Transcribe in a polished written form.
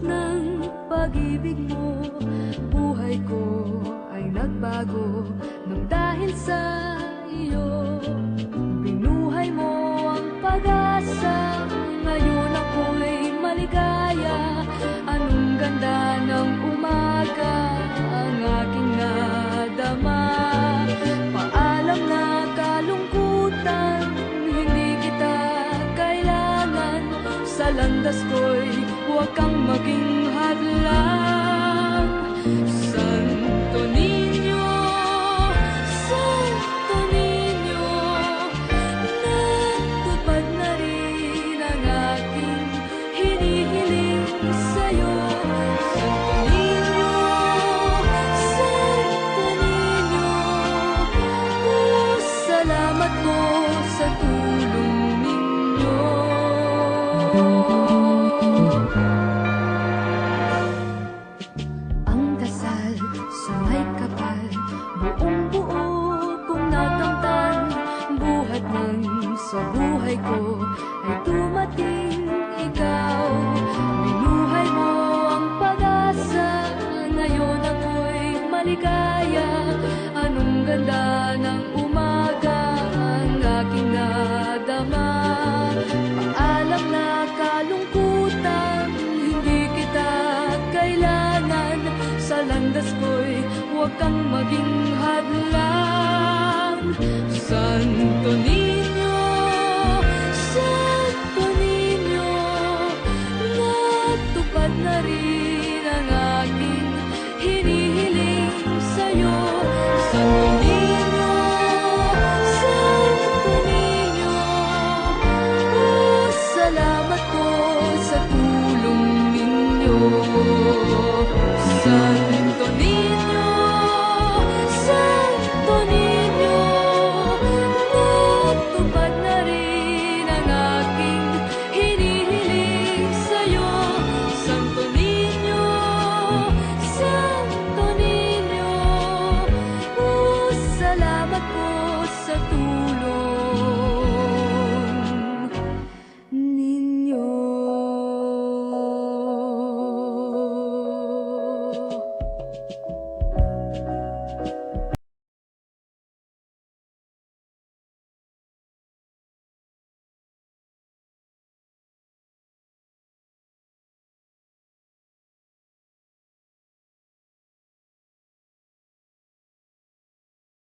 Ng pag-ibig mo, buhay ko ay nagbago nang dahil sa iyo. Binuhay mo ang pag-asa, ngayon ako'y maligaya. Anong ganda ng umaga ang aking nadama. Paalam na kalungkutan, hindi kita kailangan. Sa landas ko'y huwag kang maging hadlang. Santo Niño, Santo Niño, natupad na rin ang aking hinihiling sa'yo. Santo Niño, Santo Niño, salamat po sa tulong ninyo. Ang dasal sa may kapal, buong-buo kong nakamtan. Buhat ng sa buhay ko ay dumating ikaw. Binuhay mo ang pag-asa, ngayon ako'y maligaya. Anong ganda ng umaga ang aking nadama. Paalam na kalungkutan, hindi kita kailangan. Sa landas ko'y huwag kang maging hadlang. Santo Niño,